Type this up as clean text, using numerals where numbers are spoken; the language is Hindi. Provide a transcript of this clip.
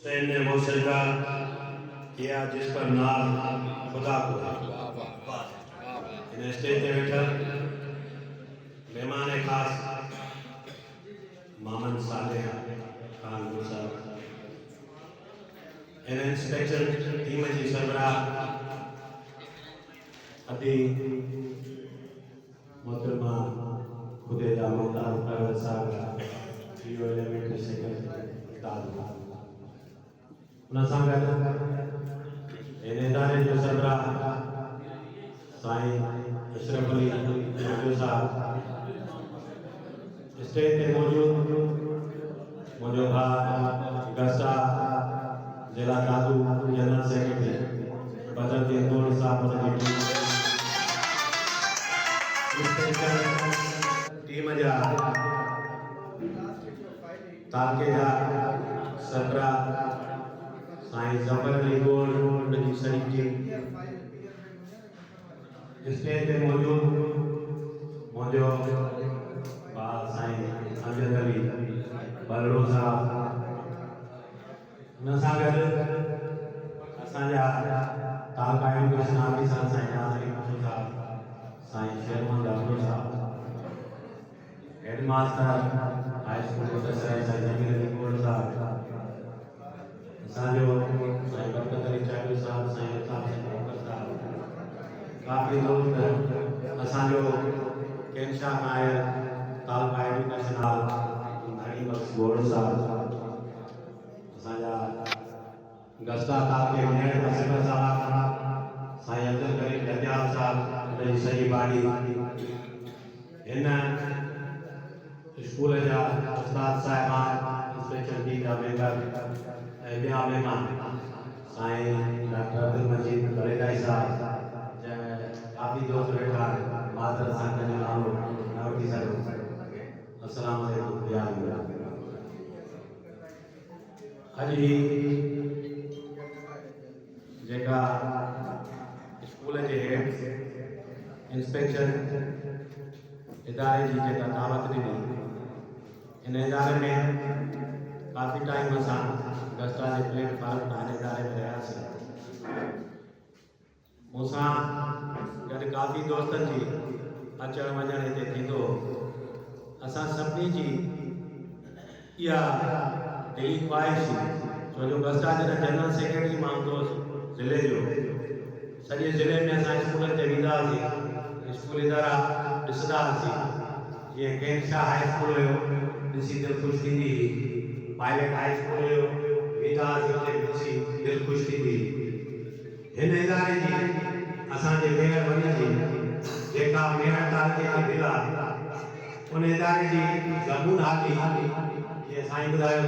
हुसैन ने वो सजदा किया जिस पर नाम खुदा को इन स्टेज ते वेठल मेहमान खास मामन सालेह खान मूसा इन इंस्पेक्शन टीम जी सरबराह अदी मोहतरमा खुदे जा मुख्तार परवेज साहब जीओ एलिमेंट्री सेक्रेटरी दादा उन सां गॾु इन इदारे जो सरबराह साईं अशरफ अली जो साहब स्टेज ते मौजूद मुंहिंजो भाउ गस्टा जिला दादू जनरल सेक्रेटरी बदरदीन गोड़ साहब उनजी टीम जा तालके जा सरबराह साईं जफर अली गोड़ उनजी सॼी टीम स्टेज ते मौजूद मुंहिंजो भाउ साईं अमजद अली बलरो साहब उन सां गॾु असांजा तालका एजुकेशन ऑफिसर साईं नाज़रीन खुशू साहब साईं शेरमन डॉक्टर साहब headmaster high school professor Sain Zameer Ali गोड़ साहब असांजो साईं बरकत अली चालू साहब साईं अल्ताफ सिंह मोहम्मद साहब काफ़ी दोस्त असांजो केनशा नायर तालका एजुकेशन घणी बख्श गोड़ साहब असांजा गस्ता तालके मेयर वसीम साहब साईं अब्दुल करीम जंजाल साहब उनजी सॼी बाड़ी हिन स्कूल जा उस्ताद साहिबान इंस्पेक्शन टीम जा मेंबर ऐं ॿिया महिमान साईं डॉक्टर अब्दुल मजीद बरेदाई साहब काफ़ी दोस्त वेठा मादर सां जो नालो न वठी सघूं अस्सलाम वालेकुम अॼु ही जेका स्कूल जे हेड इंस्पेक्शन इदारे जी जेका दावत ॾिनी इन इदारे में काफ़ी टाइम असां गस्टा जे प्लेटफॉर्म तां हिन इदारे में रहियासीं मूंसां गॾु काफ़ी दोस्तनि जी अचण वञण हिते थींदो असां सभिनी जी इहा दिली ख्वाहिश छो जो गस्टा जे जनरल सेक्रेटरी मां हूंदो ज़िले जो सॼे ज़िले में असां स्कूलनि ते वेंदा हुआसीं स्कूल इदारा ॾिसंदा हुआसीं जीअं केनशा हाई स्कूल हुयो ॾिसी दिलि ख़ुशि थींदी हुई पायलट हाई स्कूल हुयो वेंदा हुआसीं हुते ॾिसी दिलि ख़ुशि थींदी हुई हिन इदारे जी असांजे मेयर वञण जी जेका मेयर तालके जी दिलि आहे उन इदारे जी ज़बून हाली जीअं साईं ॿुधायो